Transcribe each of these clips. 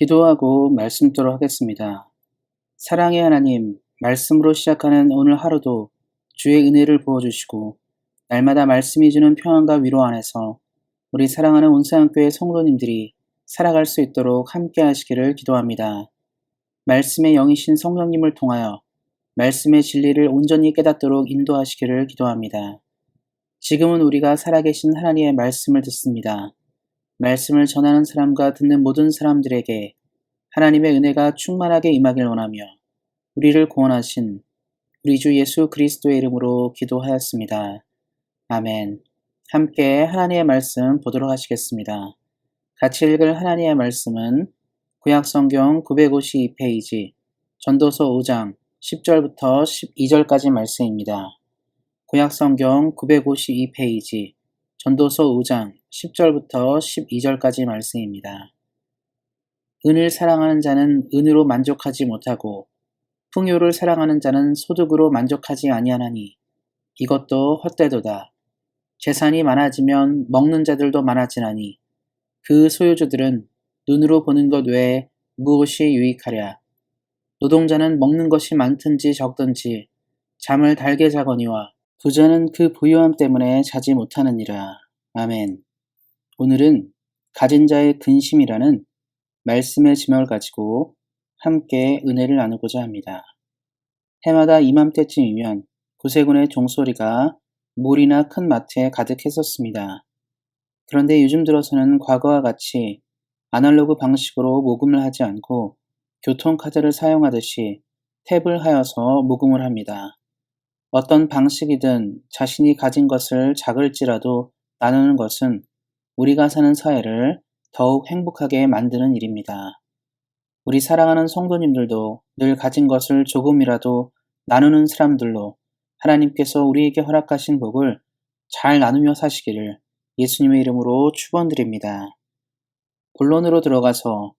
기도하고 말씀 듣도록 하겠습니다. 사랑의 하나님, 말씀으로 시작하는 오늘 하루도 주의 은혜를 부어주시고 날마다 말씀이 주는 평안과 위로 안에서 우리 사랑하는 온사랑교회 성도님들이 살아갈 수 있도록 함께 하시기를 기도합니다. 말씀의 영이신 성령님을 통하여 말씀의 진리를 온전히 깨닫도록 인도하시기를 기도합니다. 지금은 우리가 살아계신 하나님의 말씀을 듣습니다. 말씀을 전하는 사람과 듣는 모든 사람들에게 하나님의 은혜가 충만하게 임하길 원하며 우리를 구원하신 우리 주 예수 그리스도의 이름으로 기도하였습니다. 아멘. 함께 하나님의 말씀 보도록 하시겠습니다. 같이 읽을 하나님의 말씀은 구약성경 952페이지 전도서 5장 10절부터 12절까지 말씀입니다. 구약성경 952페이지 전도서 5장 10절부터 12절까지 말씀입니다. 은을 사랑하는 자는 은으로 만족하지 못하고 풍요를 사랑하는 자는 소득으로 만족하지 아니하나니 이것도 헛되도다. 재산이 많아지면 먹는 자들도 많아지나니 그 소유주들은 눈으로 보는 것 외에 무엇이 유익하랴. 노동자는 먹는 것이 많든지 적든지 잠을 달게 자거니와 부자는 그 부유함 때문에 자지 못하느니라. 아멘. 오늘은 가진 자의 근심이라는 말씀의 제목을 가지고 함께 은혜를 나누고자 합니다. 해마다 이맘때쯤이면 구세군의 종소리가 몰이나 큰 마트에 가득했었습니다. 그런데 요즘 들어서는 과거와 같이 아날로그 방식으로 모금을 하지 않고 교통카드를 사용하듯이 탭을 하여서 모금을 합니다. 어떤 방식이든 자신이 가진 것을 작을지라도 나누는 것은 우리가 사는 사회를 더욱 행복하게 만드는 일입니다. 우리 사랑하는 성도님들도 늘 가진 것을 조금이라도 나누는 사람들로 하나님께서 우리에게 허락하신 복을 잘 나누며 사시기를 예수님의 이름으로 축원드립니다. 본론으로 들어가서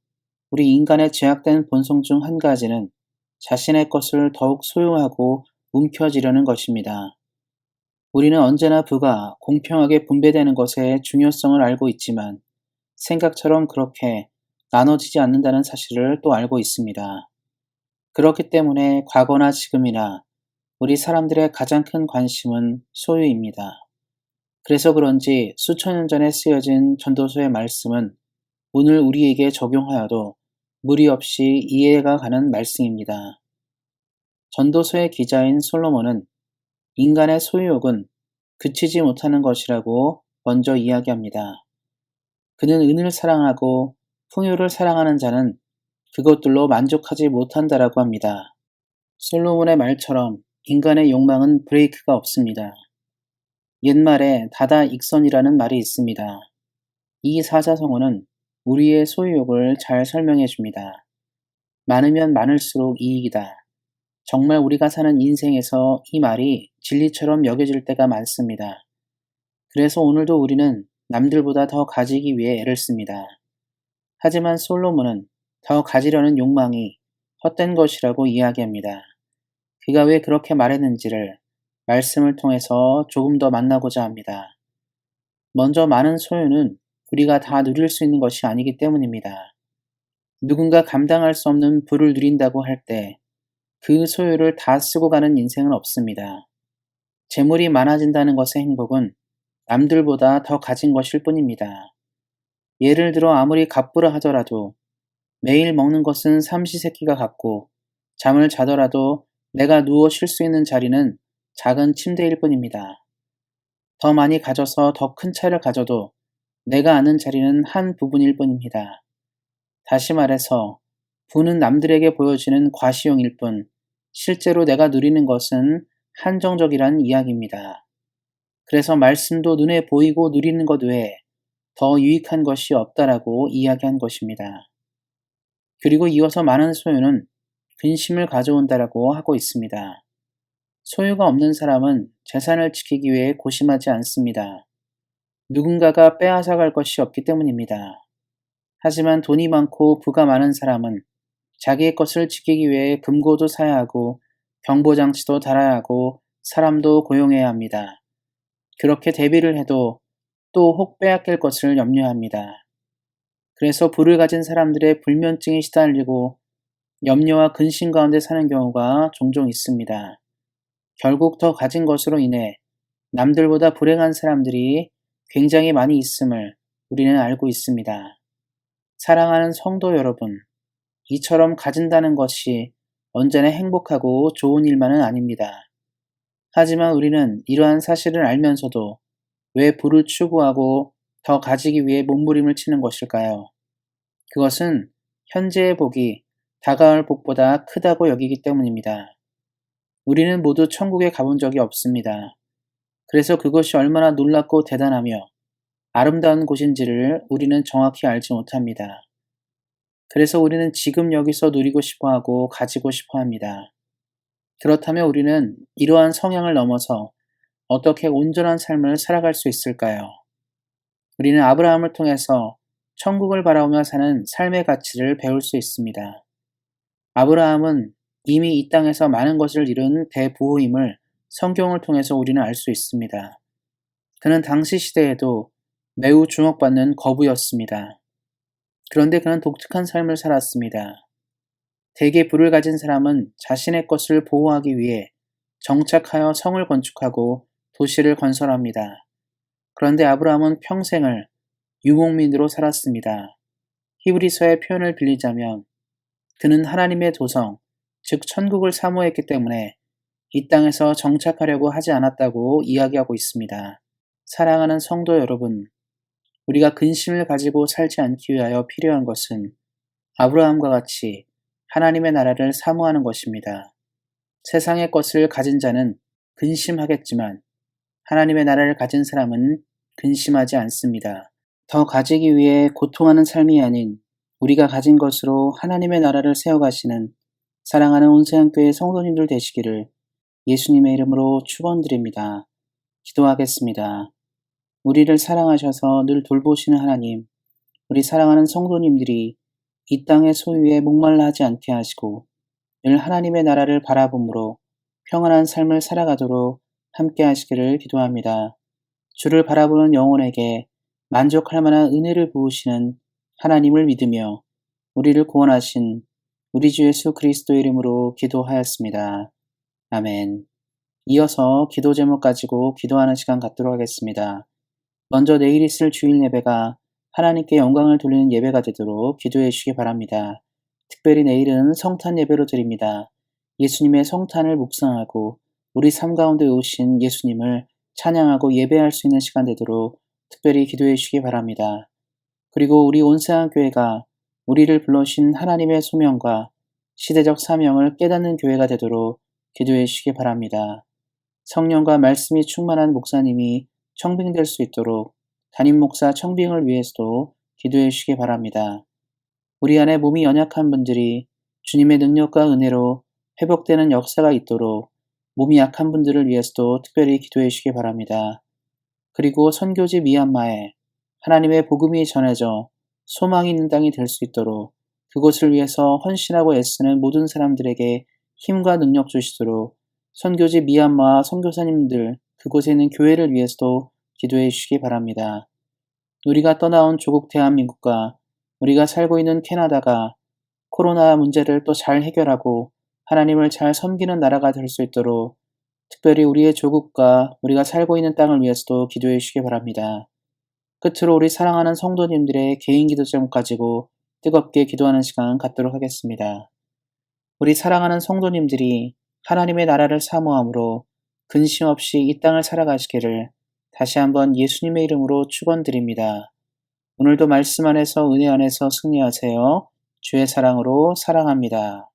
우리 인간의 제약된 본성 중 한 가지는 자신의 것을 더욱 소유하고 움켜쥐려는 것입니다. 우리는 언제나 부가 공평하게 분배되는 것의 중요성을 알고 있지만 생각처럼 그렇게 나눠지지 않는다는 사실을 또 알고 있습니다. 그렇기 때문에 과거나 지금이나 우리 사람들의 가장 큰 관심은 소유입니다. 그래서 그런지 수천 년 전에 쓰여진 전도서의 말씀은 오늘 우리에게 적용하여도 무리 없이 이해가 가는 말씀입니다. 전도서의 기자인 솔로몬은 인간의 소유욕은 그치지 못하는 것이라고 먼저 이야기합니다. 그는 은을 사랑하고 풍요를 사랑하는 자는 그것들로 만족하지 못한다라고 합니다. 솔로몬의 말처럼 인간의 욕망은 브레이크가 없습니다. 옛말에 다다익선이라는 말이 있습니다. 이 사자성어는 우리의 소유욕을 잘 설명해 줍니다. 많으면 많을수록 이익이다. 정말 우리가 사는 인생에서 이 말이 진리처럼 여겨질 때가 많습니다. 그래서 오늘도 우리는 남들보다 더 가지기 위해 애를 씁니다. 하지만 솔로몬은 더 가지려는 욕망이 헛된 것이라고 이야기합니다. 그가 왜 그렇게 말했는지를 말씀을 통해서 조금 더 만나고자 합니다. 먼저 많은 소유는 우리가 다 누릴 수 있는 것이 아니기 때문입니다. 누군가 감당할 수 없는 부를 누린다고 할 때 그 소유를 다 쓰고 가는 인생은 없습니다. 재물이 많아진다는 것의 행복은 남들보다 더 가진 것일 뿐입니다. 예를 들어 아무리 갑부라 하더라도 매일 먹는 것은 삼시세끼가 같고 잠을 자더라도 내가 누워 쉴 수 있는 자리는 작은 침대일 뿐입니다. 더 많이 가져서 더 큰 차를 가져도 내가 아는 자리는 한 부분일 뿐입니다. 다시 말해서 부는 남들에게 보여지는 과시용일 뿐 실제로 내가 누리는 것은 한정적이란 이야기입니다. 그래서 말씀도 눈에 보이고 누리는 것 외에 더 유익한 것이 없다라고 이야기한 것입니다. 그리고 이어서 많은 소유는 근심을 가져온다라고 하고 있습니다. 소유가 없는 사람은 재산을 지키기 위해 고심하지 않습니다. 누군가가 빼앗아갈 것이 없기 때문입니다. 하지만 돈이 많고 부가 많은 사람은 자기의 것을 지키기 위해 금고도 사야 하고 경보장치도 달아야 하고 사람도 고용해야 합니다. 그렇게 대비를 해도 또 혹 빼앗길 것을 염려합니다. 그래서 불을 가진 사람들의 불면증에 시달리고 염려와 근심 가운데 사는 경우가 종종 있습니다. 결국 더 가진 것으로 인해 남들보다 불행한 사람들이 굉장히 많이 있음을 우리는 알고 있습니다. 사랑하는 성도 여러분, 이처럼 가진다는 것이 언제나 행복하고 좋은 일만은 아닙니다. 하지만 우리는 이러한 사실을 알면서도 왜 부를 추구하고 더 가지기 위해 몸부림을 치는 것일까요? 그것은 현재의 복이 다가올 복보다 크다고 여기기 때문입니다. 우리는 모두 천국에 가본 적이 없습니다. 그래서 그것이 얼마나 놀랍고 대단하며 아름다운 곳인지를 우리는 정확히 알지 못합니다. 그래서 우리는 지금 여기서 누리고 싶어 하고 가지고 싶어 합니다. 그렇다면 우리는 이러한 성향을 넘어서 어떻게 온전한 삶을 살아갈 수 있을까요? 우리는 아브라함을 통해서 천국을 바라보며 사는 삶의 가치를 배울 수 있습니다. 아브라함은 이미 이 땅에서 많은 것을 이룬 대부호임을 성경을 통해서 우리는 알 수 있습니다. 그는 당시 시대에도 매우 주목받는 거부였습니다. 그런데 그는 독특한 삶을 살았습니다. 대개 부를 가진 사람은 자신의 것을 보호하기 위해 정착하여 성을 건축하고 도시를 건설합니다. 그런데 아브라함은 평생을 유목민으로 살았습니다. 히브리서의 표현을 빌리자면 그는 하나님의 도성, 즉 천국을 사모했기 때문에 이 땅에서 정착하려고 하지 않았다고 이야기하고 있습니다. 사랑하는 성도 여러분, 우리가 근심을 가지고 살지 않기 위하여 필요한 것은 아브라함과 같이 하나님의 나라를 사모하는 것입니다. 세상의 것을 가진 자는 근심하겠지만 하나님의 나라를 가진 사람은 근심하지 않습니다. 더 가지기 위해 고통하는 삶이 아닌 우리가 가진 것으로 하나님의 나라를 세워가시는 사랑하는 온세안교회 성도님들 되시기를 예수님의 이름으로 축원드립니다. 기도하겠습니다. 우리를 사랑하셔서 늘 돌보시는 하나님, 우리 사랑하는 성도님들이 이 땅의 소유에 목말라 하지 않게 하시고 늘 하나님의 나라를 바라봄으로 평안한 삶을 살아가도록 함께 하시기를 기도합니다. 주를 바라보는 영혼에게 만족할 만한 은혜를 부으시는 하나님을 믿으며 우리를 구원하신 우리 주 예수 그리스도의 이름으로 기도하였습니다. 아멘. 이어서 기도 제목 가지고 기도하는 시간 갖도록 하겠습니다. 먼저 내일 있을 주일 예배가 하나님께 영광을 돌리는 예배가 되도록 기도해 주시기 바랍니다. 특별히 내일은 성탄 예배로 드립니다. 예수님의 성탄을 묵상하고 우리 삶 가운데 오신 예수님을 찬양하고 예배할 수 있는 시간 되도록 특별히 기도해 주시기 바랍니다. 그리고 우리 온세안교회가 우리를 불러신 하나님의 소명과 시대적 사명을 깨닫는 교회가 되도록 기도해 주시기 바랍니다. 성령과 말씀이 충만한 목사님이 청빙될 수 있도록 담임 목사 청빙을 위해서도 기도해 주시기 바랍니다. 우리 안에 몸이 연약한 분들이 주님의 능력과 은혜로 회복되는 역사가 있도록 몸이 약한 분들을 위해서도 특별히 기도해 주시기 바랍니다. 그리고 선교지 미얀마에 하나님의 복음이 전해져 소망이 있는 땅이 될 수 있도록 그곳을 위해서 헌신하고 애쓰는 모든 사람들에게 힘과 능력 주시도록 선교지 미얀마 선교사님들 그곳에 있는 교회를 위해서도 기도해 주시기 바랍니다. 우리가 떠나온 조국 대한민국과 우리가 살고 있는 캐나다가 코로나 문제를 또 잘 해결하고 하나님을 잘 섬기는 나라가 될 수 있도록 특별히 우리의 조국과 우리가 살고 있는 땅을 위해서도 기도해 주시기 바랍니다. 끝으로 우리 사랑하는 성도님들의 개인 기도 제목 가지고 뜨겁게 기도하는 시간 갖도록 하겠습니다. 우리 사랑하는 성도님들이 하나님의 나라를 사모함으로 근심 없이 이 땅을 살아가시기를 다시 한번 예수님의 이름으로 축원드립니다. 오늘도 말씀 안에서 은혜 안에서 승리하세요. 주의 사랑으로 사랑합니다.